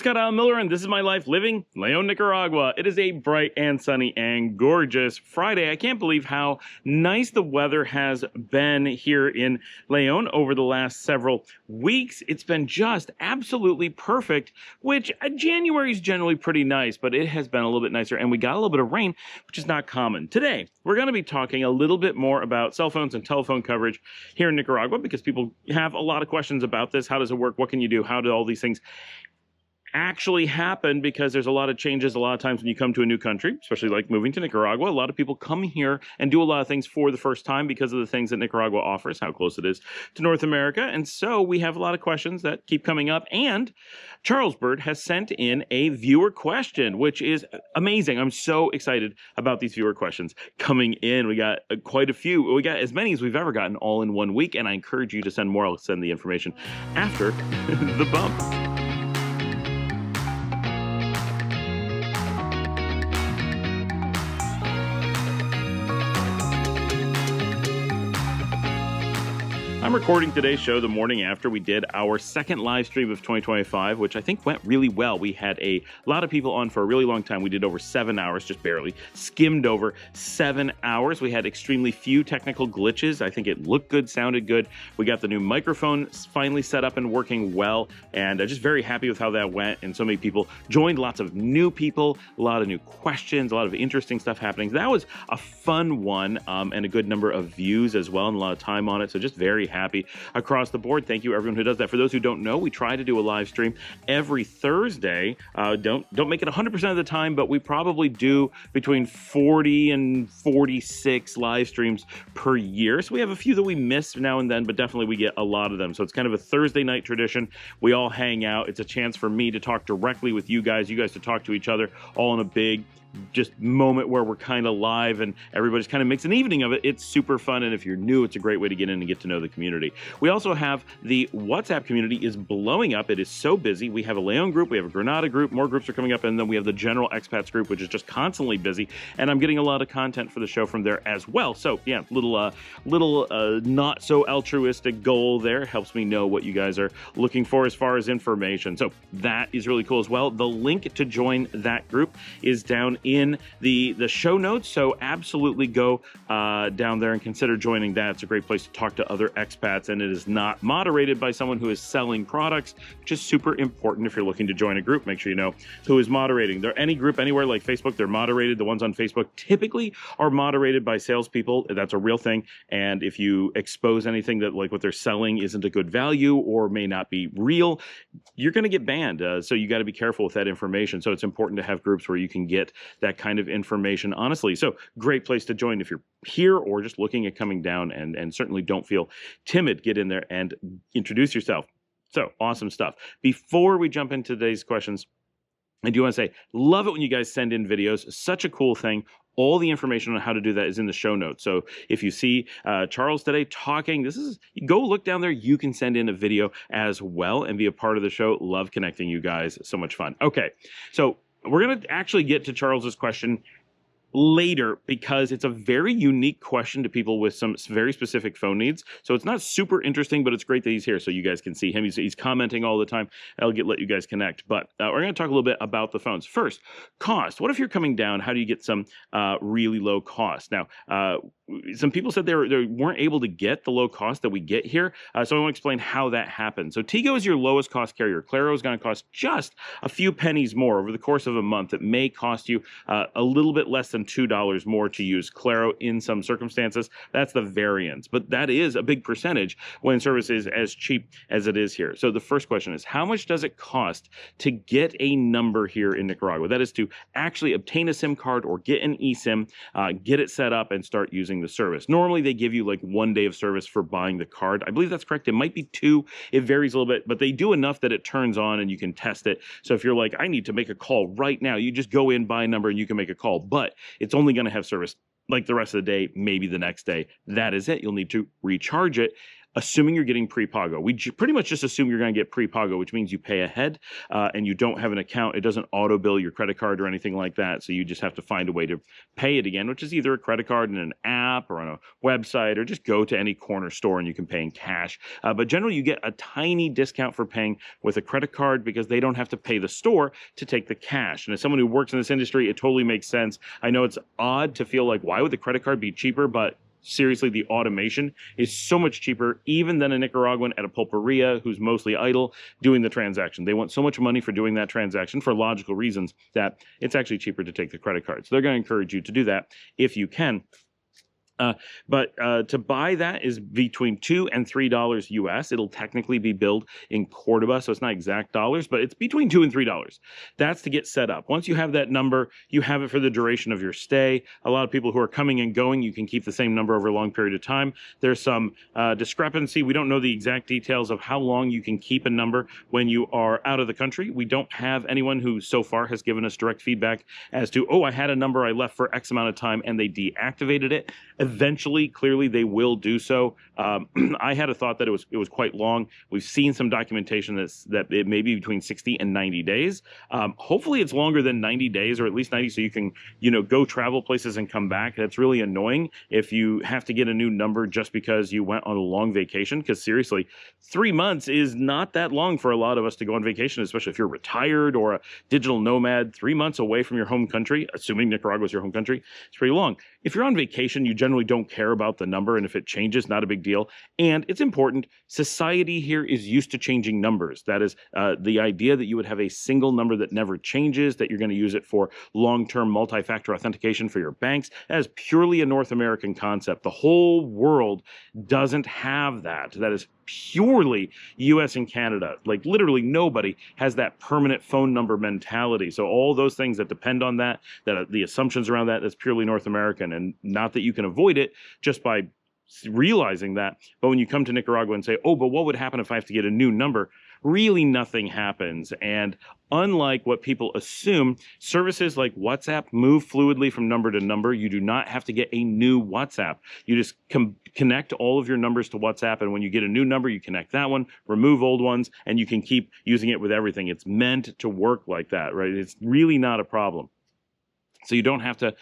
Scott Alan Miller, and this is my life living León, Nicaragua. It is a bright and sunny and gorgeous Friday. I can't believe how nice the weather has been here in León over the last several weeks. It's been just absolutely perfect, which January is generally pretty nice, but it has been a little bit nicer, and we got a little bit of rain, which is not common. Today, we're going to be talking a little bit more about cell phones and telephone coverage here in Nicaragua because people have a lot of questions about this. How does it work? What can you do? How do all these things actually happen? Because there's a lot of changes a lot of times when you come to a new country, especially like moving to Nicaragua. A lot of people come here and do a lot of things for the first time because of the things that Nicaragua offers, how close it is to North America. And so we have a lot of questions that keep coming up. And Charles Bird has sent in a viewer question, which is amazing. I'm so excited about these viewer questions coming in. We got quite a few. We got as many as we've ever gotten all in 1 week. And I encourage you to send more. I'll send the information after the bump. I'm recording today's show the morning after we did our second live stream of 2025, which I think went really well. We had a lot of people on for a really long time. We did over 7 hours, just barely, skimmed over 7 hours. We had extremely few technical glitches. I think it looked good, sounded good. We got the new microphone finally set up and working well, and I'm just very happy with how that went. And so many people joined, lots of new people, a lot of new questions, a lot of interesting stuff happening. That was a fun one, and a good number of views as well, and a lot of time on it. So just very happy across the board. Thank you everyone who does that. For those who don't know, we try to do a live stream every Thursday. Don't make it 100% of the time, but we probably do between 40 and 46 live streams per year. So we have a few that we miss now and then, but definitely we get a lot of them. So it's kind of a Thursday night tradition. We all hang out. It's a chance for me to talk directly with you guys to talk to each other, all in a big just moment where we're kind of live and everybody just kind of makes an evening of it. It's super fun, and if you're new, it's a great way to get in and get to know the community. We also have the WhatsApp community is blowing up. It is so busy. We have a León group, we have a Granada group, more groups are coming up, and then we have the general expats group, which is just constantly busy, and I'm getting a lot of content for the show from there as well. So yeah, little not so altruistic goal there. Helps me know what you guys are looking for as far as information. So that is really cool as well. The link to join that group is down in the show notes, so absolutely go down there and consider joining that. It's a great place to talk to other expats, and it is not moderated by someone who is selling products, which is super important. If you're looking to join a group, make sure you know who is moderating. There, any group anywhere like Facebook, they're moderated. The ones on Facebook typically are moderated by salespeople. That's a real thing, and if you expose anything that like what they're selling isn't a good value or may not be real, you're going to get banned. So you got to be careful with that information. So it's important to have groups where you can get that kind of information honestly. So great place to join if you're here or just looking at coming down, and certainly don't feel timid. Get in there and introduce yourself. So awesome stuff. Before we jump into today's questions, I do want to say, love it when you guys send in videos. Such a cool thing. All the information on how to do that is in the show notes. So if you see Charles today talking, go look down there. You can send in a video as well and be a part of the show. Love connecting you guys. So much fun. Okay, so we're going to actually get to Charles's question later because it's a very unique question to people with some very specific phone needs. So it's not super interesting, but it's great that he's here so you guys can see him. He's commenting all the time. I'll let you guys connect. But we're going to talk a little bit about the phones. First, cost. What if you're coming down? How do you get some really low cost? Now, some people said they weren't able to get the low cost that we get here. So I want to explain how that happens. So Tigo is your lowest cost carrier. Claro is going to cost just a few pennies more over the course of a month. It may cost you a little bit less than $2 more to use Claro in some circumstances. That's the variance, but that is a big percentage when service is as cheap as it is here. So the first question is, how much does it cost to get a number here in Nicaragua? That is to actually obtain a SIM card or get an eSIM, get it set up and start using the service. Normally they give you like 1 day of service for buying the card. I believe that's correct. It might be 2. It varies a little bit, but they do enough that it turns on and you can test it. So if you're like, I need to make a call right now, you just go in, buy a number, and you can make a call, but it's only going to have service like the rest of the day, maybe the next day. That is it. You'll need to recharge it. assuming you're getting pre-pago. We pretty much just assume you're going to get pre-pago, which means you pay ahead and you don't have an account. It doesn't auto bill your credit card or anything like that. So you just have to find a way to pay it again, which is either a credit card in an app or on a website, or just go to any corner store and you can pay in cash. But generally, you get a tiny discount for paying with a credit card because they don't have to pay the store to take the cash. And as someone who works in this industry, it totally makes sense. I know it's odd to feel like, why would the credit card be cheaper? But seriously, the automation is so much cheaper even than a Nicaraguan at a pulperia who's mostly idle doing the transaction. They want so much money for doing that transaction for logical reasons that it's actually cheaper to take the credit card. So they're going to encourage you to do that if you can. But to buy that is between $2 and $3 US. It'll technically be billed in Cordoba, so it's not exact dollars, but it's between $2 and $3. That's to get set up. Once you have that number, you have it for the duration of your stay. A lot of people who are coming and going, you can keep the same number over a long period of time. There's some discrepancy. We don't know the exact details of how long you can keep a number when you are out of the country. We don't have anyone who so far has given us direct feedback as to, oh, I had a number I left for X amount of time and they deactivated it. Eventually, clearly, they will do so. I had a thought that it was quite long. We've seen some documentation that it may be between 60 and 90 days. Hopefully, it's longer than 90 days, or at least 90, so you can, go travel places and come back. That's really annoying if you have to get a new number just because you went on a long vacation. Because seriously, 3 months is not that long for a lot of us to go on vacation, especially if you're retired or a digital nomad. 3 months away from your home country, assuming Nicaragua is your home country, it's pretty long. If you're on vacation, you generally don't care about the number, and if it changes, not a big deal. And it's important, society here is used to changing numbers. That is the idea that you would have a single number that never changes, that you're going to use it for long-term multi-factor authentication for your banks. That is purely a North American concept. The whole world doesn't have that. That is purely US and Canada. Like literally nobody has that permanent phone number mentality. So all those things that depend on that the assumptions around that's purely North American, and not that you can avoid it just by realizing that. But when you come to Nicaragua and say, oh, but what would happen if I have to get a new number? Really nothing happens. And unlike what people assume, services like WhatsApp move fluidly from number to number. You do not have to get a new WhatsApp. You just connect all of your numbers to WhatsApp, and when you get a new number, you connect that one, remove old ones, and you can keep using it with everything. It's meant to work like that, right? It's really not a problem. So you don't have to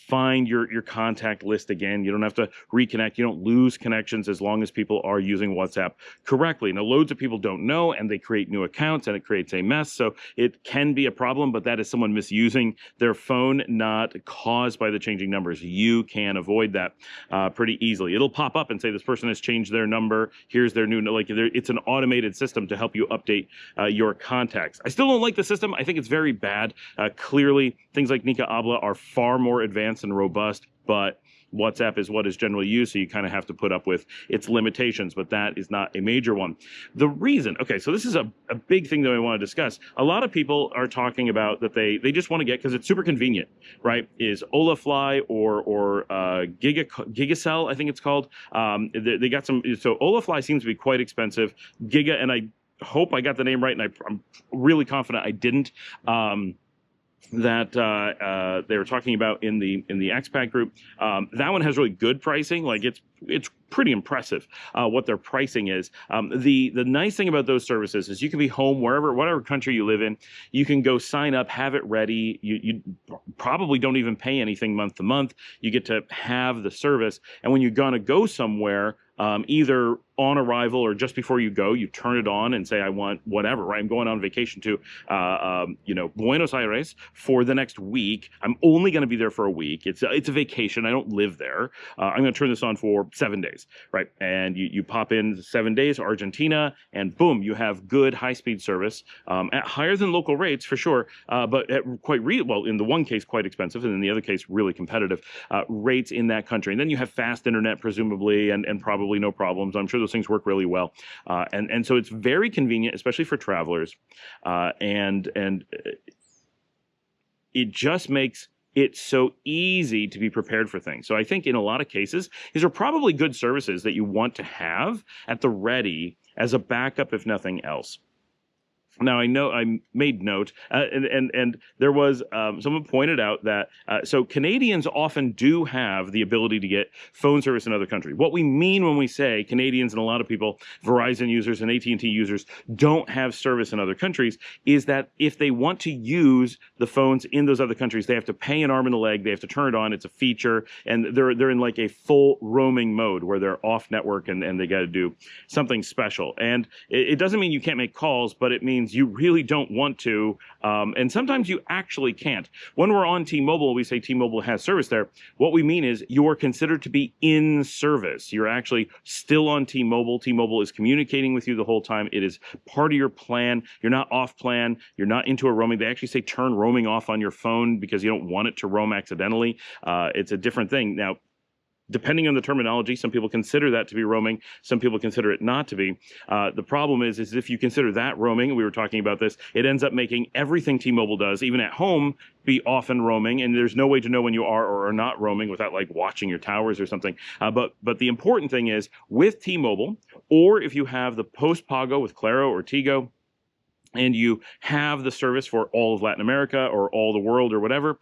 find your contact list again. You don't have to reconnect. You don't lose connections as long as people are using WhatsApp correctly. Now, loads of people don't know, and they create new accounts, and it creates a mess. So it can be a problem, but that is someone misusing their phone, not caused by the changing numbers. You can avoid that pretty easily. It'll pop up and say this person has changed their number. Here's their new, it's an automated system to help you update your contacts. I still don't like the system. I think it's very bad. Clearly, things like Nica Habla are far more advanced and robust, but WhatsApp is what is generally used, so you kind of have to put up with its limitations, but that is not a major one. The reason, okay, so this is a big thing that I want to discuss. A lot of people are talking about that they just want to get, because it's super convenient, right, is Olafly or Gigacell, I think it's called. They got some, so Olafly seems to be quite expensive. Giga, and I hope I got the name right, and I'm really confident I didn't. That they were talking about in the Expat group. That one has really good pricing. Like it's pretty impressive what their pricing is. The nice thing about those services is you can be home whatever country you live in. You can go sign up, have it ready. You probably don't even pay anything month to month. You get to have the service, and when you're gonna go somewhere, either on arrival or just before you go, you turn it on and say, I want whatever, right? I'm going on vacation to, Buenos Aires for the next week. I'm only going to be there for a week. It's a vacation. I don't live there. I'm going to turn this on for 7 days, right? And you pop in 7 days, Argentina, and boom, you have good high-speed service at higher than local rates for sure, but at in the one case, quite expensive, and in the other case, really competitive rates in that country. And then you have fast internet, presumably, and probably no problems. I'm sure those things work really well. And so it's very convenient, especially for travelers. And it just makes it so easy to be prepared for things. So I think in a lot of cases, these are probably good services that you want to have at the ready as a backup, if nothing else. Now I know I made note, and there was someone pointed out that so Canadians often do have the ability to get phone service in other countries. What we mean when we say Canadians and a lot of people, Verizon users and AT&T users, don't have service in other countries, is that if they want to use the phones in those other countries, they have to pay an arm and a leg. They have to turn it on. It's a feature, and they're in like a full roaming mode where they're off network and they got to do something special. And it doesn't mean you can't make calls, but it means you really don't want to, and sometimes you actually can't. When we're on T-Mobile, we say T-Mobile has service there. What we mean is you're considered to be in service. You're actually still on T-Mobile. T-Mobile is communicating with you the whole time. It is part of your plan. You're not off plan. You're not into a roaming. They actually say turn roaming off on your phone because you don't want it to roam accidentally. It's a different thing. Now, depending on the terminology, some people consider that to be roaming. Some people consider it not to be. The problem is if you consider that roaming, we were talking about this, it ends up making everything T-Mobile does, even at home, be often roaming. And there's no way to know when you are or are not roaming without like watching your towers or something. But the important thing is with T-Mobile, or if you have the post-pago with Claro or Tigo, and you have the service for all of Latin America or all the world or whatever,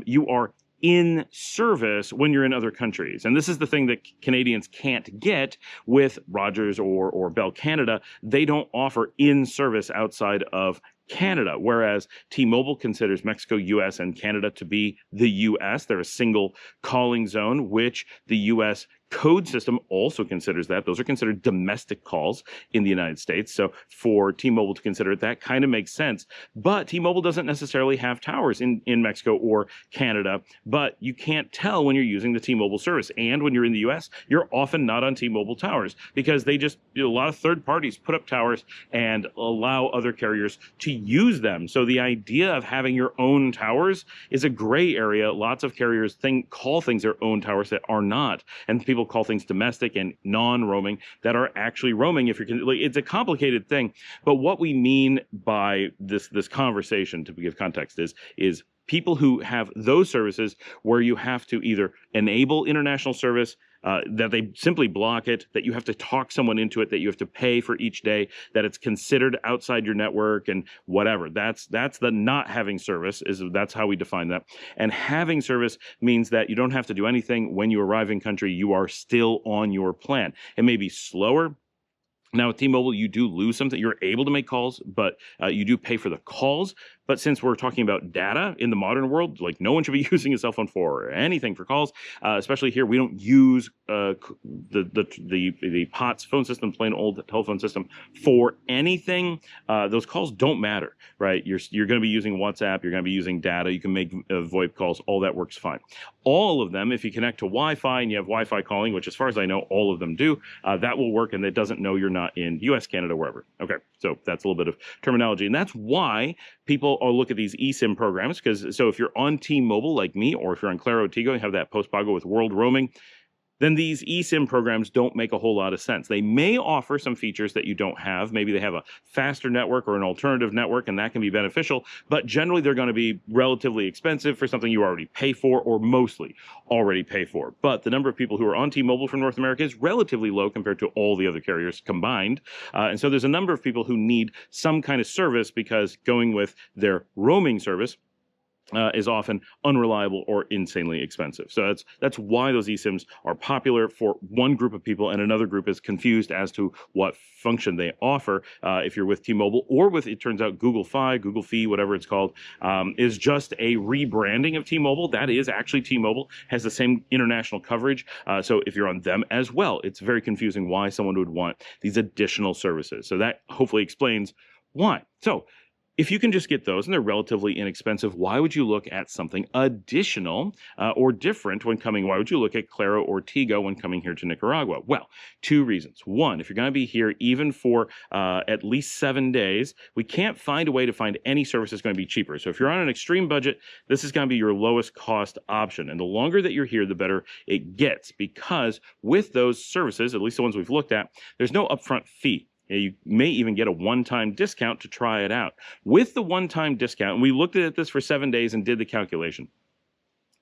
you are in service when you're in other countries. And this is the thing that Canadians can't get with Rogers or Bell Canada. They don't offer in service outside of Canada, whereas T-Mobile considers Mexico, US, and Canada to be the US. They're a single calling zone, which the US code system also considers that. Those are considered domestic calls in the United States. So for T-Mobile to consider it, that kind of makes sense. But T-Mobile doesn't necessarily have towers in Mexico or Canada, but you can't tell when you're using the T-Mobile service. And when you're in the US, you're often not on T-Mobile towers because they just, a lot of third parties put up towers and allow other carriers to use them. So the idea of having your own towers is a gray area. Lots of carriers call things their own towers that are not. And people call things domestic and non-roaming that are actually roaming. It's a complicated thing, but what we mean by this conversation, to give context, is people who have those services where you have to either enable international service, that they simply block it, that you have to talk someone into it, that you have to pay for each day, that it's considered outside your network and whatever. That's the not having service, that's how we define that. And having service means that you don't have to do anything when you arrive in country. You are still on your plan. It may be slower. Now, with T-Mobile, you do lose something. You're able to make calls, but you do pay for the calls. But since we're talking about data in the modern world, like no one should be using a cell phone for anything for calls, especially here. We don't use the POTS phone system, plain old telephone system, for anything. Those calls don't matter, right? You're going to be using WhatsApp. You're going to be using data. You can make VoIP calls. All that works fine. All of them, if you connect to Wi-Fi and you have Wi-Fi calling, which as far as I know, all of them do, that will work, and it doesn't know you're not in US, Canada, wherever. Okay, so that's a little bit of terminology, and that's why people look at these eSIM programs, because so if you're on T-Mobile like me, or if you're on Claro Tigo, you have that post-pago with world roaming, then these eSIM programs don't make a whole lot of sense. They may offer some features that you don't have. Maybe they have a faster network or an alternative network, and that can be beneficial, but generally they're going to be relatively expensive for something you already pay for, or mostly already pay for. But the number of people who are on T-Mobile from North America is relatively low compared to all the other carriers combined. And so there's a number of people who need some kind of service because going with their roaming service is often unreliable or insanely expensive. So that's why those eSIMs are popular for one group of people, and another group is confused as to what function they offer. If you're with T-Mobile or with, it turns out, Google Fi, Google Fi, whatever it's called, is just a rebranding of T-Mobile. That is actually T-Mobile, has the same international coverage. So if you're on them as well, it's very confusing why someone would want these additional services. So that hopefully explains why. So if you can just get those and they're relatively inexpensive, why would you look at something additional or different when coming? Why would you look at Claro or Tigo when coming here to Nicaragua? Well, two reasons. One, if you're going to be here even for at least 7 days, we can't find a way to find any service that's going to be cheaper. So if you're on an extreme budget, this is going to be your lowest cost option. And the longer that you're here, the better it gets, because with those services, at least the ones we've looked at, there's no upfront fee. You may even get a one-time discount to try it out. With the one-time discount, and we looked at this for 7 days and did the calculation,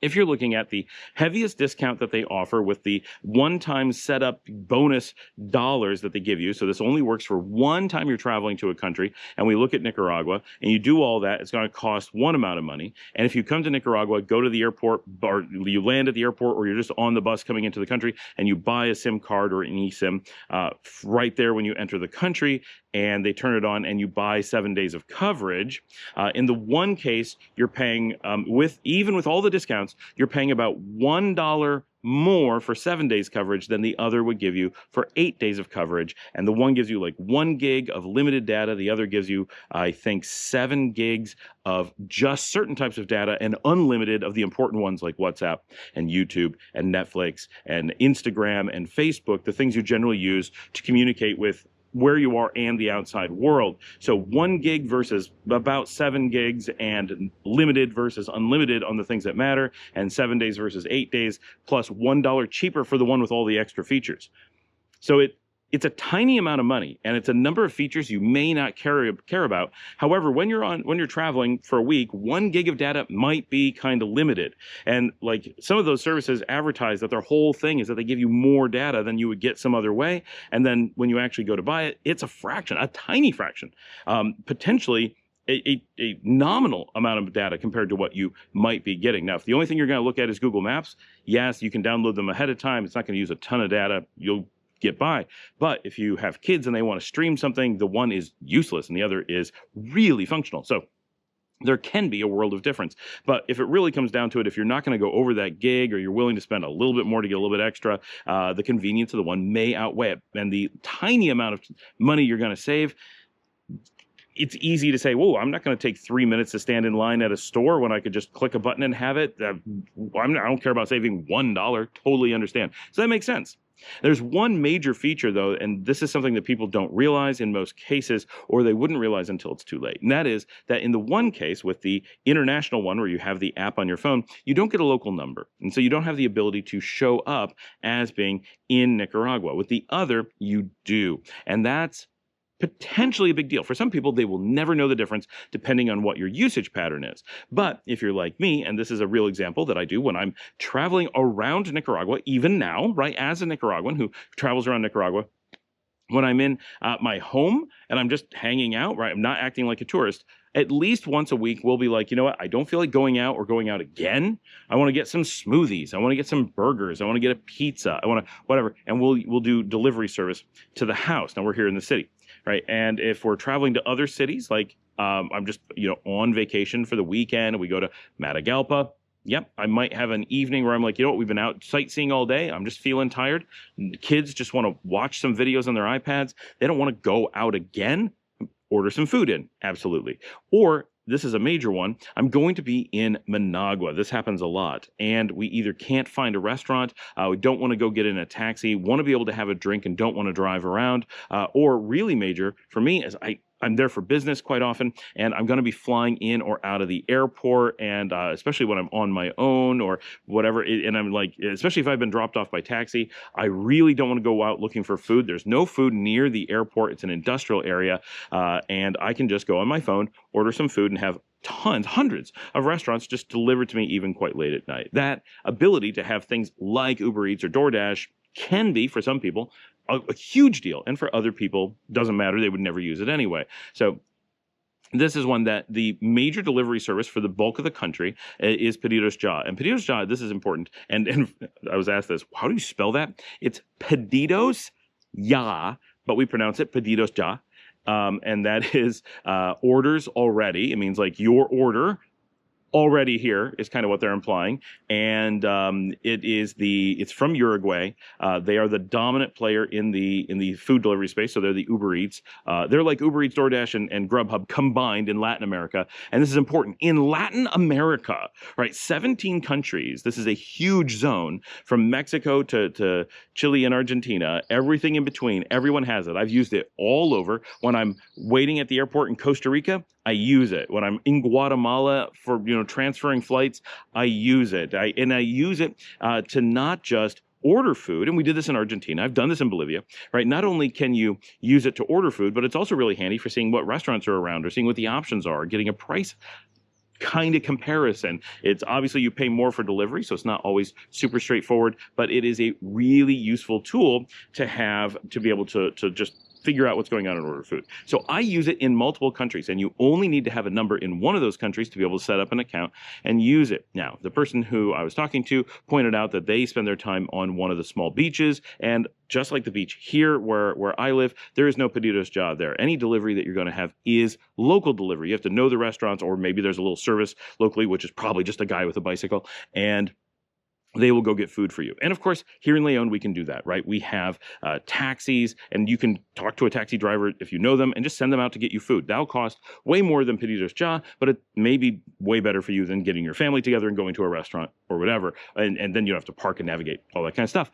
If you're looking at the heaviest discount that they offer with the one-time setup bonus dollars that they give you, so this only works for one time you're traveling to a country, and we look at Nicaragua, and you do all that, it's going to cost one amount of money. And if you come to Nicaragua, go to the airport, or you land at the airport, or you're just on the bus coming into the country, and you buy a SIM card or an eSIM right there when you enter the country, and they turn it on, and you buy 7 days of coverage. In the one case, you're paying, even with all the discounts, you're paying about $1 more for 7 days coverage than the other would give you for 8 days of coverage. And the one gives you like 1 gig of limited data. The other gives you, I think, 7 gigs of just certain types of data and unlimited of the important ones like WhatsApp and YouTube and Netflix and Instagram and Facebook, the things you generally use to communicate with where you are and the outside world. So 1 gig versus about 7 gigs, and limited versus unlimited on the things that matter, and 7 days versus 8 days, plus $1 cheaper for the one with all the extra features. So it's a tiny amount of money, and it's a number of features you may not care about. However, when you're traveling for a week, 1 gig of data might be kind of limited. And like some of those services advertise that their whole thing is that they give you more data than you would get some other way. And then when you actually go to buy it, it's a fraction, a tiny fraction, potentially a nominal amount of data compared to what you might be getting. Now, if the only thing you're going to look at is Google Maps, yes, you can download them ahead of time. It's not going to use a ton of data. You'll get by. But if you have kids and they want to stream something, the one is useless and the other is really functional. So there can be a world of difference. But if it really comes down to it, if you're not going to go over that gig, or you're willing to spend a little bit more to get a little bit extra, the convenience of the one may outweigh it. And the tiny amount of money you're going to save, it's easy to say, whoa, I'm not going to take 3 minutes to stand in line at a store when I could just click a button and have it. I don't care about saving $1. Totally understand. So that makes sense. There's one major feature, though, and this is something that people don't realize in most cases, or they wouldn't realize until it's too late. And that is that in the one case, with the international one where you have the app on your phone, you don't get a local number. And so you don't have the ability to show up as being in Nicaragua. With the other, you do. And that's potentially a big deal. For some people, they will never know the difference depending on what your usage pattern is. But if you're like me, and this is a real example that I do when I'm traveling around Nicaragua, even now, right, as a Nicaraguan who travels around Nicaragua, when I'm in my home and I'm just hanging out, right, I'm not acting like a tourist, at least once a week, we'll be like, you know what, I don't feel like going out or going out again. I want to get some smoothies. I want to get some burgers. I want to get a pizza. I want to whatever. And we'll do delivery service to the house. Now we're here in the city, right? And if we're traveling to other cities, like I'm just, on vacation for the weekend and we go to Matagalpa, yep, I might have an evening where I'm like, you know what, we've been out sightseeing all day. I'm just feeling tired. The kids just want to watch some videos on their iPads. They don't want to go out again. Order some food in, absolutely. Or, this is a major one, I'm going to be in Managua. This happens a lot. And we either can't find a restaurant, we don't want to go get in a taxi, want to be able to have a drink and don't want to drive around, or really major for me is I'm there for business quite often, and I'm going to be flying in or out of the airport, and especially when I'm on my own or whatever, and I'm like, especially if I've been dropped off by taxi, I really don't want to go out looking for food. There's no food near the airport. It's an industrial area, and I can just go on my phone, order some food, and have hundreds of restaurants just delivered to me even quite late at night. That ability to have things like Uber Eats or DoorDash can be, for some people, a huge deal. And for other people, doesn't matter. They would never use it anyway. So this is one that the major delivery service for the bulk of the country is Pedidos Ya. And Pedidos Ya, this is important. And I was asked this, how do you spell that? It's Pedidos Ya, but we pronounce it Pedidos Ya. And that is orders already. It means like your order already here is kind of what they're implying. And it's from Uruguay. They are the dominant player in the food delivery space. So they're the Uber Eats. They're like Uber Eats, DoorDash, and Grubhub combined in Latin America. And this is important. In Latin America, right, 17 countries. This is a huge zone from Mexico to Chile and Argentina, everything in between. Everyone has it. I've used it all over. When I'm waiting at the airport in Costa Rica, I use it. When I'm in Guatemala for, transferring flights, I use it. I use it to not just order food, and we did this in Argentina. I've done this in Bolivia, right? Not only can you use it to order food, but it's also really handy for seeing what restaurants are around or seeing what the options are, getting a price kind of comparison. It's obviously you pay more for delivery, so it's not always super straightforward, but it is a really useful tool to have to be able to just figure out what's going on and order food. So I use it in multiple countries, and you only need to have a number in one of those countries to be able to set up an account and use it. Now, the person who I was talking to pointed out that they spend their time on one of the small beaches, and just like the beach here where I live, there is no pedidos ya there. Any delivery that you're going to have is local delivery. You have to know the restaurants, or maybe there's a little service locally, which is probably just a guy with a bicycle, and they will go get food for you. And of course, here in Leon, we can do that, right? We have taxis, and you can talk to a taxi driver if you know them and just send them out to get you food. That'll cost way more than pedidos ya, but it may be way better for you than getting your family together and going to a restaurant or whatever. And then you have to park and navigate, all that kind of stuff.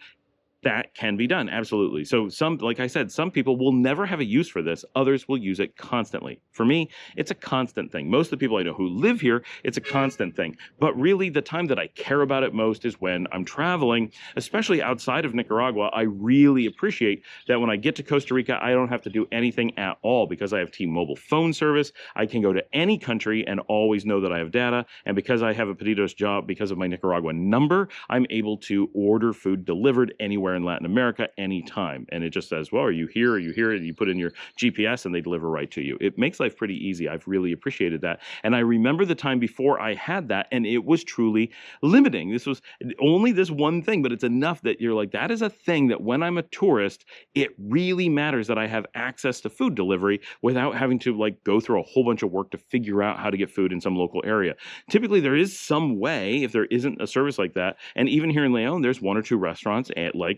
That can be done, absolutely. So like I said, some people will never have a use for this. Others will use it constantly. For me, it's a constant thing. Most of the people I know who live here, it's a constant thing. But really, the time that I care about it most is when I'm traveling, especially outside of Nicaragua. I really appreciate that when I get to Costa Rica, I don't have to do anything at all because I have T-Mobile phone service. I can go to any country and always know that I have data. And because I have a pedidos ya, because of my Nicaraguan number, I'm able to order food delivered anywhere in Latin America anytime. And it just says, well, are you here? Are you here? And you put in your GPS and they deliver right to you. It makes life pretty easy. I've really appreciated that. And I remember the time before I had that, and it was truly limiting. This was only this one thing, but it's enough that you're like, that is a thing that when I'm a tourist, it really matters that I have access to food delivery without having to like go through a whole bunch of work to figure out how to get food in some local area. Typically, there is some way if there isn't a service like that. And even here in Leon, there's one or two restaurants at like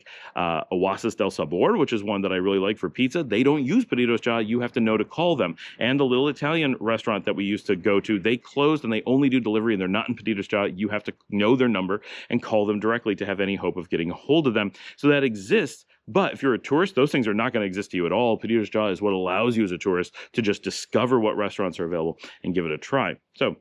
Oasis del Sabor, which is one that I really like for pizza. They don't use pedidos ya. You have to know to call them. And the little Italian restaurant that we used to go to, they closed and they only do delivery and they're not in pedidos ya. You have to know their number and call them directly to have any hope of getting a hold of them. So that exists. But if you're a tourist, those things are not going to exist to you at all. Pedidos ya is what allows you as a tourist to just discover what restaurants are available and give it a try. So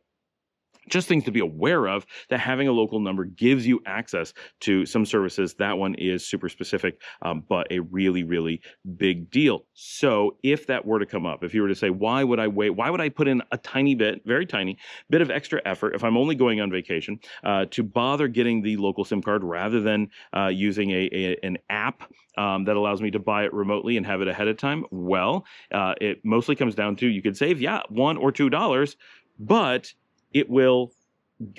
just things to be aware of, that having a local number gives you access to some services. That one is super specific, but a really, really big deal. So if that were to come up, if you were to say, why would I wait? Why would I put in a tiny bit, very tiny bit of extra effort if I'm only going on vacation to bother getting the local SIM card rather than using an app that allows me to buy it remotely and have it ahead of time? Well, it mostly comes down to, you could save, yeah, $1 or $2, but it will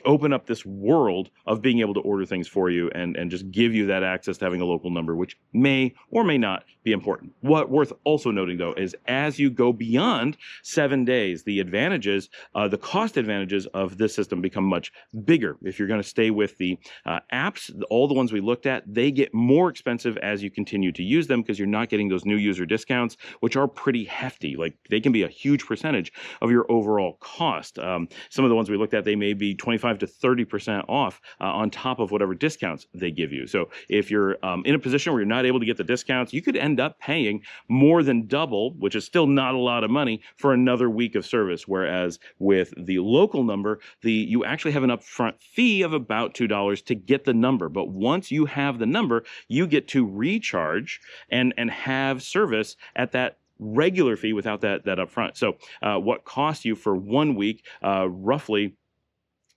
open up this world of being able to order things for you and just give you that access to having a local number, which may or may not be important. What worth also noting, though, is as you go beyond 7 days, the advantages, the cost advantages of this system become much bigger. If you're going to stay with the apps, all the ones we looked at, they get more expensive as you continue to use them because you're not getting those new user discounts, which are pretty hefty. Like, they can be a huge percentage of your overall cost. Some of the ones we looked at, they may be 25 to 30% off on top of whatever discounts they give you. So if you're in a position where you're not able to get the discounts, you could end up paying more than double, which is still not a lot of money, for another week of service. Whereas with the local number, you actually have an upfront fee of about $2 to get the number. But once you have the number, you get to recharge and have service at that regular fee without that upfront. So what costs you for 1 week, roughly,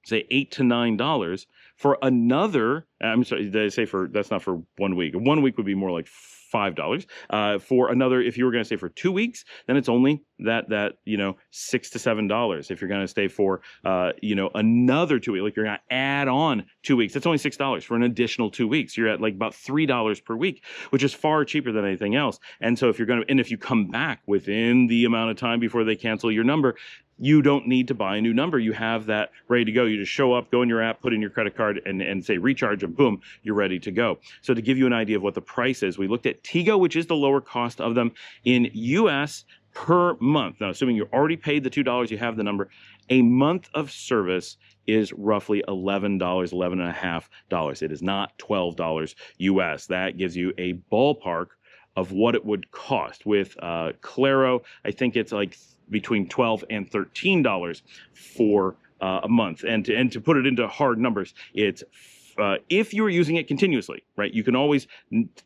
say $8 to $9 for another. I'm sorry, they say that's not for 1 week. 1 week would be more like $5. For another, if you were going to stay for 2 weeks, then it's only that $6 to $7. If you're going to stay for another 2 weeks, like you're going to add on 2 weeks, that's only $6 for an additional 2 weeks. You're at like about $3 per week, which is far cheaper than anything else. And so if you come back within the amount of time before they cancel your number, you don't need to buy a new number. You have that ready to go. You just show up, go in your app, put in your credit card, and say recharge, and boom, you're ready to go. So to give you an idea of what the price is, we looked at Tigo, which is the lower cost of them in US per month. Now, assuming you already paid the $2, you have the number, a month of service is roughly $11, $11.50. It is not $12 US. That gives you a ballpark of what it would cost. With Claro, I think it's like between $12 and $13 for a month. And to put it into hard numbers, it's if you were using it continuously, right? You can always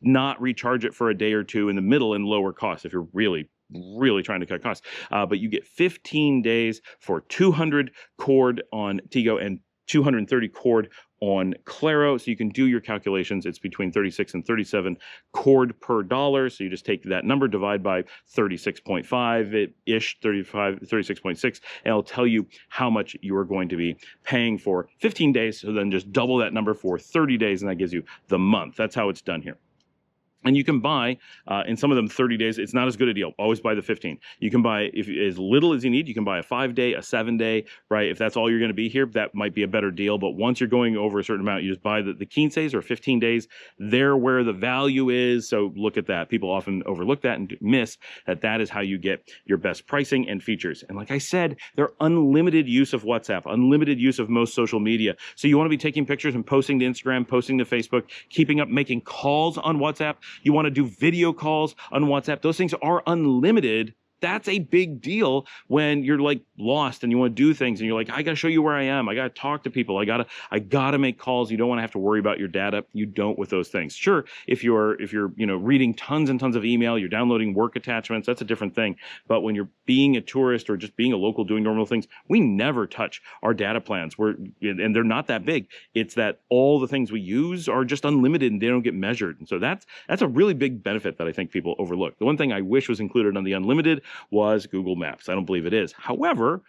not recharge it for a day or two in the middle and lower cost if you're really really trying to cut costs. But you get 15 days for 200 cord on Tigo and 230 cord on Claro. So you can do your calculations. It's between 36 and 37 cord per dollar. So you just take that number, divide by 36.5-ish, 36.6, and it'll tell you how much you are going to be paying for 15 days. So then just double that number for 30 days, and that gives you the month. That's how it's done here. And you can buy, in some of them, 30 days. It's not as good a deal. Always buy the 15. You can buy, if as little as you need, you can buy a 5-day, a 7-day, right? If that's all you're going to be here, that might be a better deal. But once you're going over a certain amount, you just buy the 15 or 15 days. They're where the value is. So look at that. People often overlook that and miss that that is how you get your best pricing and features. And like I said, they're unlimited use of WhatsApp, unlimited use of most social media. So you want to be taking pictures and posting to Instagram, posting to Facebook, keeping up, making calls on WhatsApp. You want to do video calls on WhatsApp. Those things are unlimited. That's a big deal when you're like lost and you want to do things and you're like, I got to show you where I am. I got to talk to people. I got to make calls. You don't want to have to worry about your data. You don't with those things. Sure, if you're reading tons and tons of email, you're downloading work attachments, that's a different thing. But when you're being a tourist or just being a local doing normal things, we never touch our data plans. And they're not that big. It's that all the things we use are just unlimited and they don't get measured. And so that's a really big benefit that I think people overlook. The one thing I wish was included on the unlimited was Google Maps. I don't believe it is. However,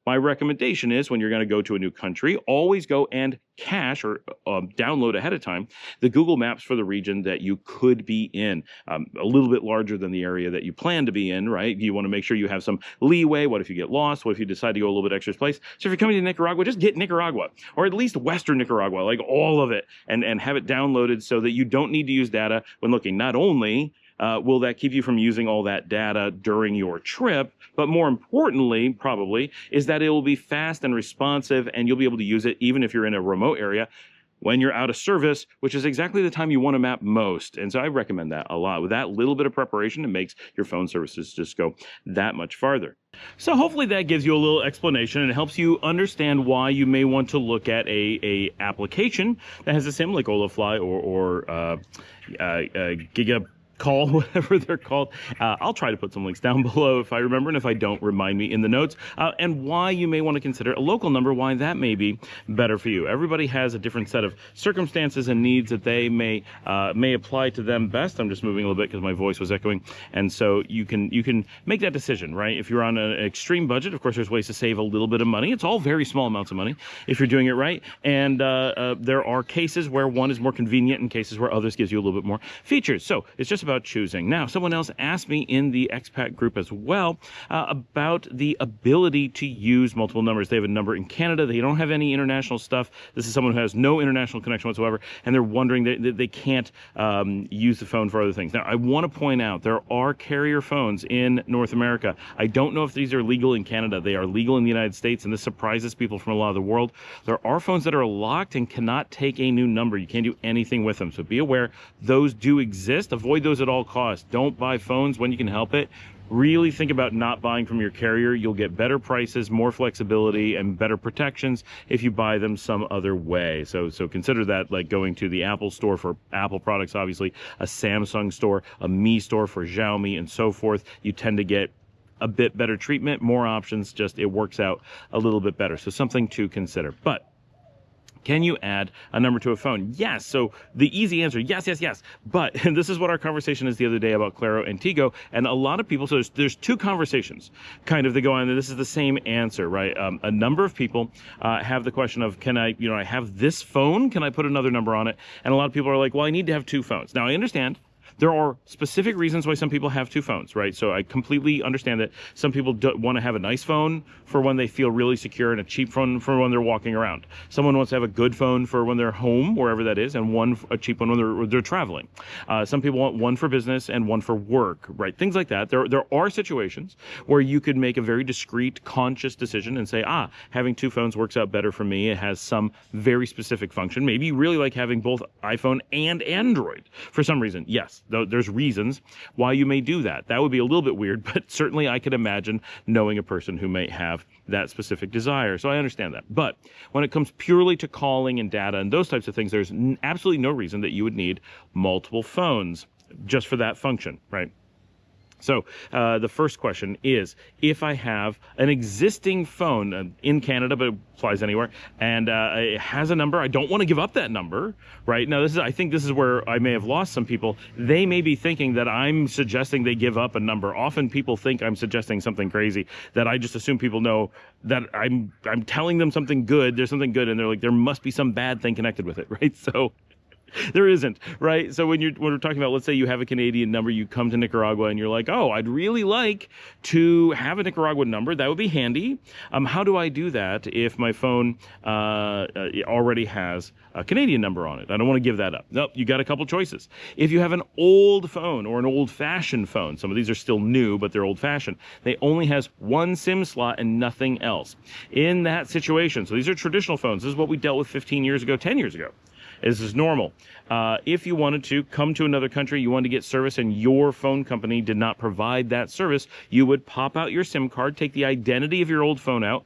my recommendation is when you're going to go to a new country, always go and cache or download ahead of time the Google Maps for the region that you could be in. A little bit larger than the area that you plan to be in, right? You want to make sure you have some leeway. What if you get lost? What if you decide to go a little bit extra place? So if you're coming to Nicaragua, just get Nicaragua, or at least Western Nicaragua, like all of it, and have it downloaded so that you don't need to use data when looking. Not only will that keep you from using all that data during your trip, but more importantly, probably, is that it will be fast and responsive, and you'll be able to use it even if you're in a remote area when you're out of service, which is exactly the time you want to map most. And so I recommend that a lot. With that little bit of preparation, it makes your phone services just go that much farther. So hopefully that gives you a little explanation and helps you understand why you may want to look at a application that has the same like Olafly or Giga Call, whatever they're called. I'll try to put some links down below if I remember, and if I don't, remind me in the notes. And why you may want to consider a local number, why that may be better for you. Everybody has a different set of circumstances and needs that they may apply to them best. I'm just moving a little bit because my voice was echoing. And so you can make that decision, right? If you're on an extreme budget, of course, there's ways to save a little bit of money. It's all very small amounts of money if you're doing it right. And there are cases where one is more convenient and cases where others gives you a little bit more features. So it's just about choosing. Now, someone else asked me in the expat group as well about the ability to use multiple numbers. They have a number in Canada. They don't have any international stuff. This is someone who has no international connection whatsoever, and they're wondering that they can't use the phone for other things. Now, I want to point out there are carrier phones in North America. I don't know if these are legal in Canada. They are legal in the United States, and this surprises people from a lot of the world. There are phones that are locked and cannot take a new number. You can't do anything with them, so be aware those do exist. Avoid those at all costs. Don't buy phones when you can help it. Really think about not buying from your carrier. You'll get better prices, more flexibility, and better protections if you buy them some other way. So consider that like going to the Apple store for Apple products, obviously, a Samsung store, a Mi store for Xiaomi, and so forth. You tend to get a bit better treatment, more options, just it works out a little bit better. So something to consider. But can you add a number to a phone? Yes. So the easy answer, yes, yes, yes. But and this is what our conversation is the other day about Claro and Tigo. And a lot of people, so there's two conversations kind of that go on, and this is the same answer, right? A number of people have the question of, can I have this phone? Can I put another number on it? And a lot of people are like, well, I need to have two phones. Now, I understand. There are specific reasons why some people have two phones, right? So I completely understand that some people want to have a nice phone for when they feel really secure and a cheap phone for when they're walking around. Someone wants to have a good phone for when they're home, wherever that is, and a cheap one when they're traveling. Some people want one for business and one for work, right? Things like that. There are situations where you could make a very discreet, conscious decision and say, having two phones works out better for me. It has some very specific function. Maybe you really like having both iPhone and Android for some reason. Yes. There's reasons why you may do that. That would be a little bit weird, but certainly I could imagine knowing a person who may have that specific desire. So I understand that. But when it comes purely to calling and data and those types of things, there's absolutely no reason that you would need multiple phones just for that function, right? So the first question is, if I have an existing phone in Canada, but it applies anywhere, and it has a number, I don't want to give up that number, right? Now, I think this is where I may have lost some people. They may be thinking that I'm suggesting they give up a number. Often people think I'm suggesting something crazy, that I just assume people know that I'm telling them something good, there's something good, and they're like, there must be some bad thing connected with it, right? So there isn't, right? So when we're talking about, let's say you have a Canadian number, you come to Nicaragua and you're like, oh, I'd really like to have a Nicaraguan number. That would be handy. How do I do that if my phone already has a Canadian number on it? I don't want to give that up. Nope, you got a couple choices. If you have an old phone or an old-fashioned phone, some of these are still new, but they're old-fashioned, they only has one SIM slot and nothing else. In that situation, so these are traditional phones. This is what we dealt with 15 years ago, 10 years ago. This is normal. If you wanted to come to another country, you wanted to get service, and your phone company did not provide that service, you would pop out your SIM card, take the identity of your old phone out,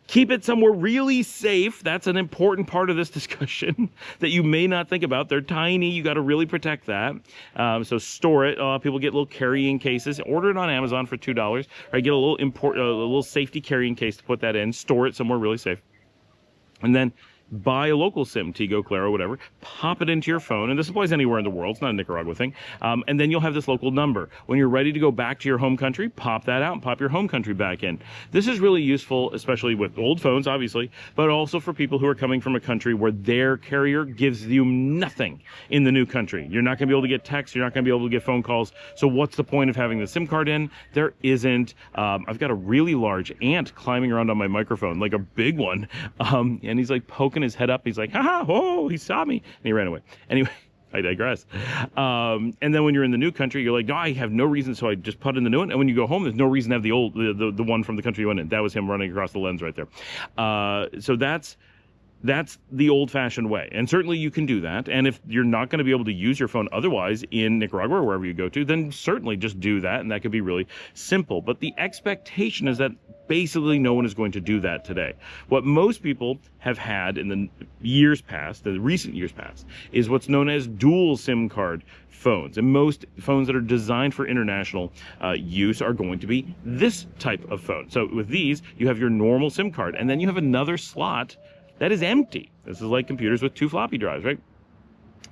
keep it somewhere really safe. That's an important part of this discussion that you may not think about. They're tiny. You got to really protect that. So store it. People get little carrying cases. Order it on Amazon for $2. Right? Get a little safety carrying case to put that in. Store it somewhere really safe. And then buy a local SIM, Tigo, Claro, whatever, pop it into your phone, and this applies anywhere in the world, it's not a Nicaragua thing, and then you'll have this local number. When you're ready to go back to your home country, pop that out and pop your home country back in. This is really useful, especially with old phones, obviously, but also for people who are coming from a country where their carrier gives you nothing in the new country. You're not going to be able to get texts, you're not going to be able to get phone calls, so what's the point of having the SIM card in? There isn't. I've got a really large ant climbing around on my microphone, like a big one, and he's like poking his head up. He's like, haha, oh, he saw me, and he ran away. Anyway, I digress. And then when you're in the new country, you're like, no, I have no reason, so I just put in the new one. And when you go home, there's no reason to have the one from the country you went in. That was him running across the lens right there. So that's the old-fashioned way. And certainly you can do that. And if you're not going to be able to use your phone otherwise in Nicaragua or wherever you go to, then certainly just do that, and that could be really simple. But the expectation is that basically no one is going to do that today. What most people have had in the years past, the recent years past, is what's known as dual SIM card phones. And most phones that are designed for international use are going to be this type of phone. So with these, you have your normal SIM card, and then you have another slot that is empty. This is like computers with 2 floppy drives, right?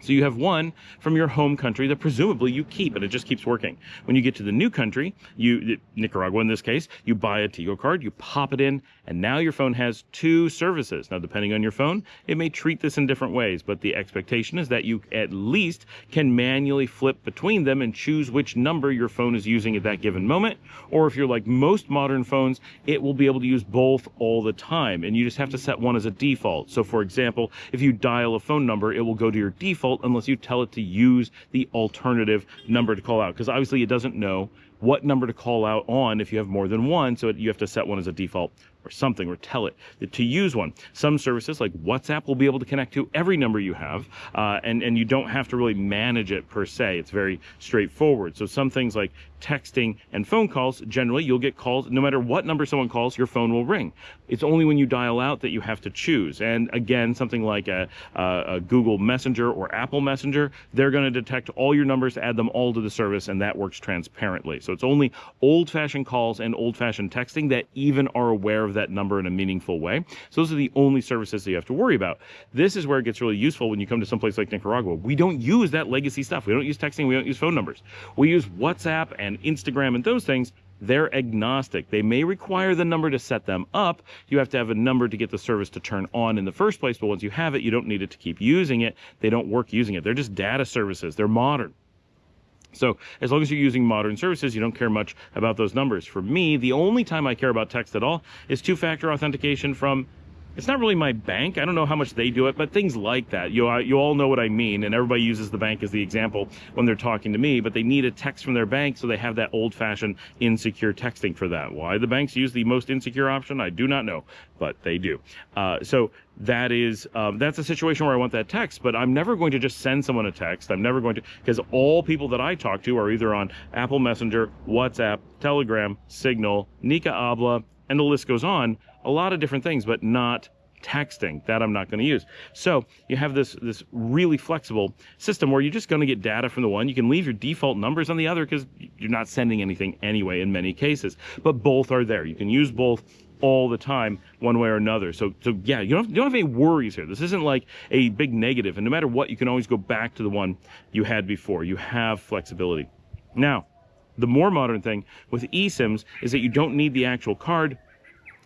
So you have one from your home country that presumably you keep, and it just keeps working. When you get to the new country, Nicaragua in this case, you buy a Tigo card, you pop it in, and now your phone has 2 services. Now, depending on your phone, it may treat this in different ways, but the expectation is that you at least can manually flip between them and choose which number your phone is using at that given moment. Or if you're like most modern phones, it will be able to use both all the time, and you just have to set one as a default. So for example, if you dial a phone number, it will go to your default unless you tell it to use the alternative number to call out, because obviously it doesn't know what number to call out on if you have more than one, so you have to set one as a default or something, or tell it to use one. Some services like WhatsApp will be able to connect to every number you have, and you don't have to really manage it per se. It's very straightforward. So some things like texting and phone calls, generally you'll get calls, no matter what number someone calls, your phone will ring. It's only when you dial out that you have to choose. And again, something like a Google Messenger or Apple Messenger, they're going to detect all your numbers, add them all to the service, and that works transparently. So it's only old-fashioned calls and old-fashioned texting that even are aware of that number in a meaningful way. So those are the only services that you have to worry about. This is where it gets really useful when you come to someplace like Nicaragua. We don't use that legacy stuff. We don't use texting. We don't use phone numbers. We use WhatsApp and Instagram and those things. They're agnostic. They may require the number to set them up. You have to have a number to get the service to turn on in the first place, but once you have it, you don't need it to keep using it. They don't work using it. They're just data services. They're modern. So as long as you're using modern services, you don't care much about those numbers. For me, the only time I care about text at all is 2-factor authentication from, it's not really my bank. I don't know how much they do it, but things like that. You all know what I mean, and everybody uses the bank as the example when they're talking to me, but they need a text from their bank, so they have that old-fashioned insecure texting for that. Why the banks use the most insecure option, I do not know, but they do. So that's a situation where I want that text, but I'm never going to just send someone a text. I'm never going to, because all people that I talk to are either on Apple Messenger, WhatsApp, Telegram, Signal, Nika Habla, and the list goes on. A lot of different things, but not texting. That I'm not going to use. So you have this really flexible system where you're just going to get data from the one. You can leave your default numbers on the other because you're not sending anything anyway in many cases. But both are there. You can use both all the time, one way or another. So yeah, you don't have any worries here. This isn't like a big negative. And no matter what, you can always go back to the one you had before. You have flexibility. Now, the more modern thing with eSIMs is that you don't need the actual card.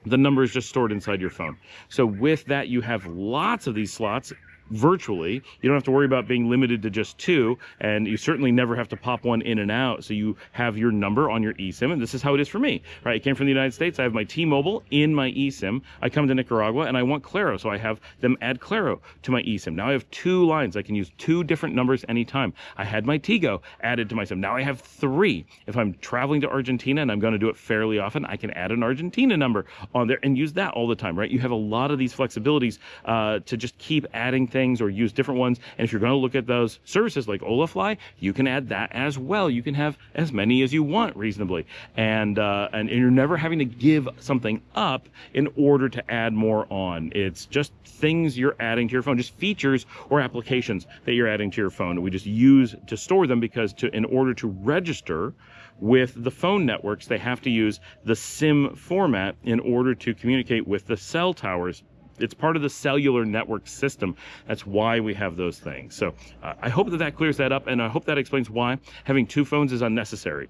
The number is just stored inside your phone. So with that, you have lots of these slots virtually. You don't have to worry about being limited to just 2, and you certainly never have to pop one in and out. So you have your number on your eSIM, and this is how it is for me, right? I came from the United States. I have my T-Mobile in my eSIM. I come to Nicaragua, and I want Claro, so I have them add Claro to my eSIM. Now I have 2 lines. I can use 2 different numbers anytime. I had my Tigo added to my SIM. Now I have 3. If I'm traveling to Argentina, and I'm going to do it fairly often, I can add an Argentina number on there and use that all the time, right? You have a lot of these flexibilities to just keep adding things or use different ones. And if you're going to look at those services like Olafly, you can add that as well. You can have as many as you want reasonably, and you're never having to give something up in order to add more on. It's just things you're adding to your phone, just features or applications that you're adding to your phone. We just use to store them because in order to register with the phone networks, they have to use the SIM format in order to communicate with the cell towers. It's part of the cellular network system. That's why we have those things. So I hope that clears that up, and I hope that explains why having 2 phones is unnecessary,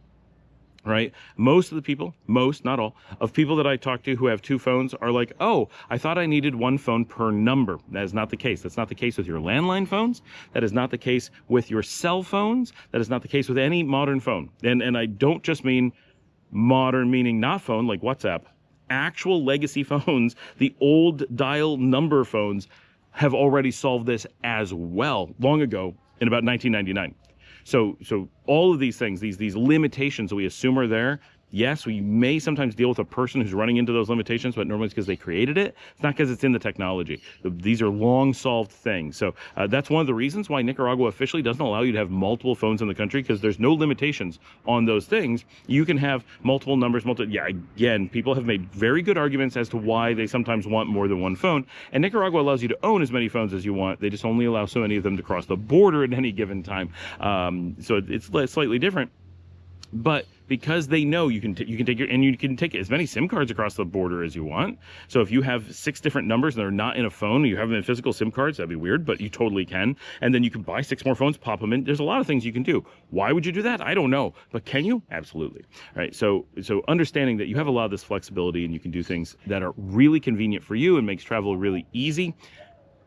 right? Most of the people, not all, of people that I talk to who have 2 phones are like, oh, I thought I needed 1 phone per number. That is not the case. That's not the case with your landline phones. That is not the case with your cell phones. That is not the case with any modern phone. And I don't just mean modern meaning not phone like WhatsApp. Actual legacy phones, the old dial number phones, have already solved this as well long ago in about 1999. So all of these things, these limitations that we assume are there, yes, we may sometimes deal with a person who's running into those limitations, but normally it's because they created it. It's not because it's in the technology. These are long solved things. So that's one of the reasons why Nicaragua officially doesn't allow you to have multiple phones in the country, because there's no limitations on those things. You can have multiple numbers, yeah, again, people have made very good arguments as to why they sometimes want more than 1 phone. And Nicaragua allows you to own as many phones as you want. They just only allow so many of them to cross the border at any given time. So it's slightly different. But because they know you can take as many SIM cards across the border as you want. So if you have 6 different numbers and they're not in a phone, you have them in physical SIM cards, that'd be weird, but you totally can. And then you can buy 6 more phones, pop them in. There's a lot of things you can do. Why would you do that? I don't know. But can you? Absolutely. All right. So understanding that you have a lot of this flexibility and you can do things that are really convenient for you and makes travel really easy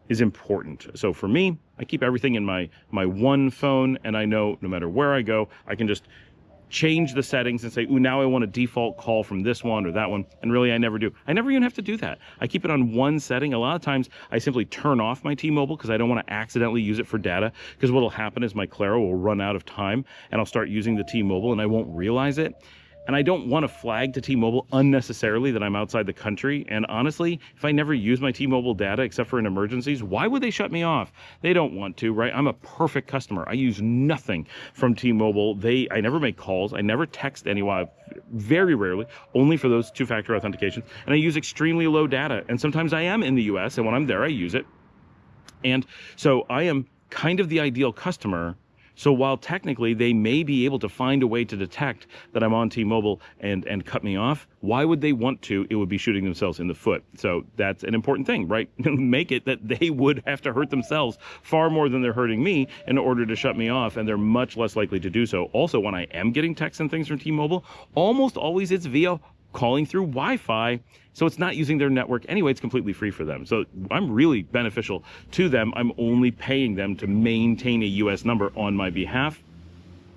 is important. So for me, I keep everything in my 1 phone, and I know no matter where I go, I can just change the settings and say, ooh, now I want a default call from this one or that one. And really, I never do. I never even have to do that. I keep it on 1 setting. A lot of times I simply turn off my T-Mobile because I don't want to accidentally use it for data, because what will happen is my Claro will run out of time and I'll start using the T-Mobile and I won't realize it. And I don't want to flag to T-Mobile unnecessarily that I'm outside the country. And honestly, if I never use my T-Mobile data except for in emergencies, why would they shut me off? They don't want to, right? I'm a perfect customer. I use nothing from T-Mobile. I never make calls. I never text anyone, very rarely, only for those 2-factor authentications. And I use extremely low data. And sometimes I am in the US, and when I'm there, I use it. And so I am kind of the ideal customer. So while technically they may be able to find a way to detect that I'm on T-Mobile and cut me off, why would they want to? It would be shooting themselves in the foot. So that's an important thing, right? Make it that they would have to hurt themselves far more than they're hurting me in order to shut me off, and they're much less likely to do so. Also, when I am getting texts and things from T-Mobile, almost always it's via calling through Wi-Fi, so it's not using their network anyway. It's completely free for them. So I'm really beneficial to them. I'm only paying them to maintain a US number on my behalf.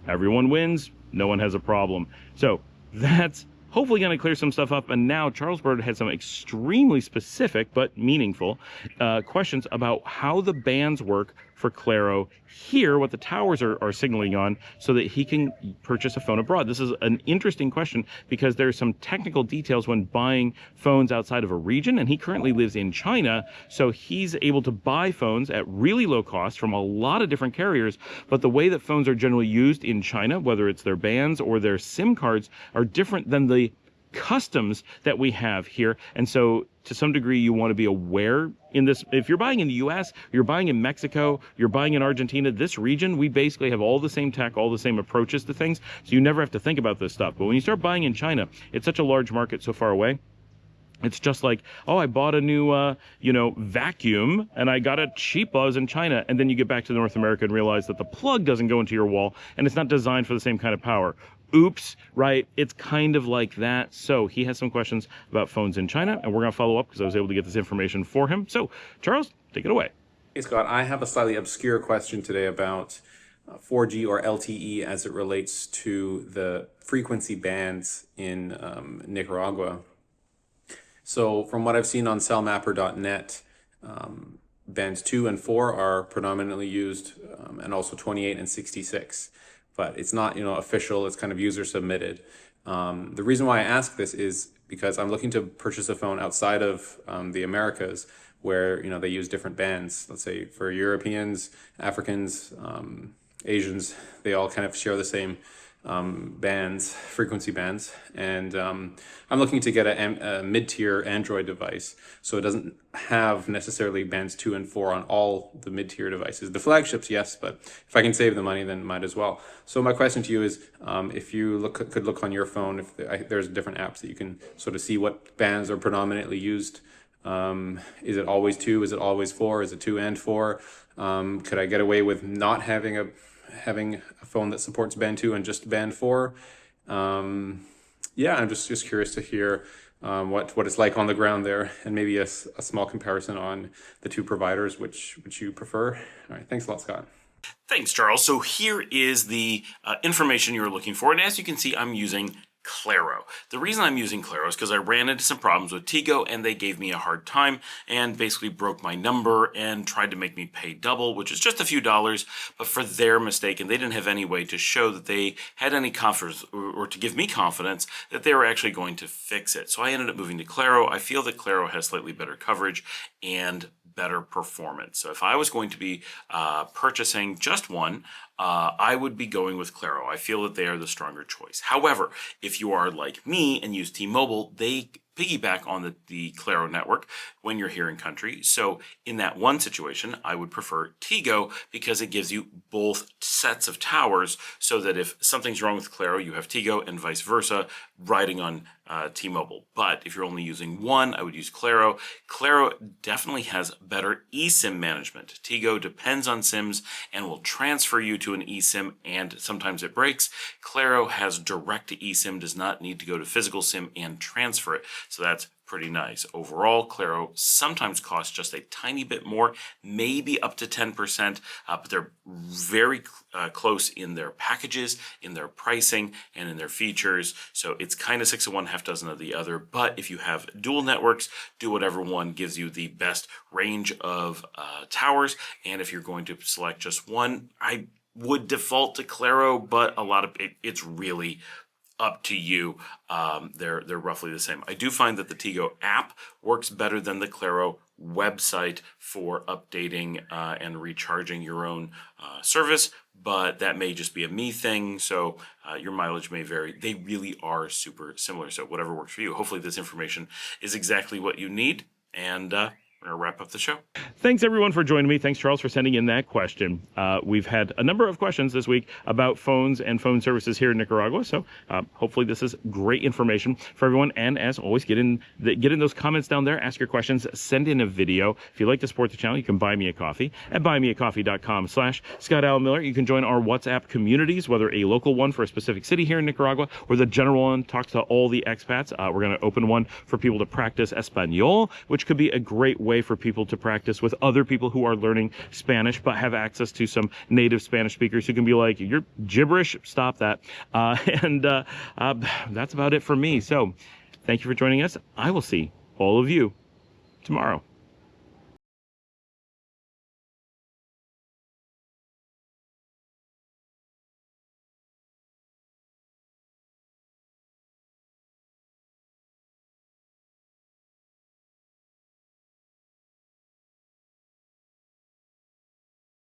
Everyone wins. No one has a problem. So that's hopefully going to clear some stuff up. And now Charles Bird had some extremely specific but meaningful questions about how the bands work for Claro here, what the towers are signaling on, so that he can purchase a phone abroad. This is an interesting question because there's some technical details when buying phones outside of a region, and he currently lives in China, so he's able to buy phones at really low cost from a lot of different carriers. But the way that phones are generally used in China, whether it's their bands or their SIM cards, are different than the way that phones are generally used in the United States. customs that we have here. And so to some degree, you want to be aware in this. If you're buying in the US, you're buying in Mexico, you're buying in Argentina, this region, we basically have all the same tech, all the same approaches to things. So you never have to think about this stuff. But when you start buying in China, it's such a large market so far away. It's just like, oh, I bought a new, vacuum and I got it cheap while I was in China. And then you get back to North America and realize that the plug doesn't go into your wall and it's not designed for the same kind of power. Oops, right? It's kind of like that. So he has some questions about phones in China, and we're going to follow up because I was able to get this information for him. So, Charles, take it away. Hey, Scott, I have a slightly obscure question today about 4G or LTE as it relates to the frequency bands in Nicaragua. So from what I've seen on cellmapper.net, bands 2 and 4 are predominantly used, and also 28 and 66. But it's not, official. It's kind of user submitted. The reason why I ask this is because I'm looking to purchase a phone outside of the Americas, where they use different bands. Let's say for Europeans, Africans, Asians, they all kind of share the same bands, frequency bands, and I'm looking to get a mid-tier Android device, so it doesn't have necessarily bands 2 and 4 on all the mid-tier devices. The flagships, yes, but if I can save the money, then might as well. So my question to you is, if you could look on your phone, if there's different apps that you can sort of see what bands are predominantly used. Is it always 2? Is it always 4? Is it 2 and 4? Could I get away with not having a phone that supports band 2 and just band 4? Yeah, I'm just curious to hear what it's like on the ground there, and maybe a small comparison on the two providers, which you prefer. All right, thanks a lot, Scott. Thanks, Charles. So here is the information you were looking for, and as you can see, I'm using Claro. The reason I'm using Claro is because I ran into some problems with Tigo and they gave me a hard time and basically broke my number and tried to make me pay double, which is just a few dollars, but for their mistake, and they didn't have any way to show that they had any confidence or to give me confidence that they were actually going to fix it. So I ended up moving to Claro. I feel that Claro has slightly better coverage and better performance. So if I was going to be purchasing just one, I would be going with Claro. I feel that they are the stronger choice. However, if you are like me and use T-Mobile, they piggyback on the Claro network when you're here in country. So in that one situation, I would prefer Tigo because it gives you both sets of towers so that if something's wrong with Claro, you have Tigo and vice versa riding on T-Mobile. But if you're only using one, I would use Claro. Claro definitely has better eSIM management. Tigo depends on SIMs and will transfer you to an eSIM, and sometimes it breaks. Claro has direct to eSIM, does not need to go to physical SIM and transfer it. So that's pretty nice. Overall, Claro sometimes costs just a tiny bit more, maybe up to 10%, but they're very close in their packages, in their pricing, and in their features. So it's kind of 6 of one, half dozen of the other. But if you have dual networks, do whatever one gives you the best range of towers. And if you're going to select just one, I would default to Claro, but a lot of it's really up to you. They're roughly the same. I do find that the Tigo app works better than the Claro website for updating and recharging your own service, but that may just be a me thing, so your mileage may vary. They really are super similar, so whatever works for you. Hopefully this information is exactly what you need, and we're going to wrap up the show. Thanks, everyone, for joining me. Thanks, Charles, for sending in that question. We've had a number of questions this week about phones and phone services here in Nicaragua, so hopefully this is great information for everyone. And as always, get in those comments down there, ask your questions, send in a video. If you'd like to support the channel, you can buy me a coffee at buymeacoffee.com/Scott Al Miller. You can join our WhatsApp communities, whether a local one for a specific city here in Nicaragua or the general one talks to all the expats. We're going to open one for people to practice Espanol, which could be a great way for people to practice with other people who are learning Spanish but have access to some native Spanish speakers who can be like, you're gibberish, stop that. That's about it for me. So thank you for joining us. I will see all of you tomorrow.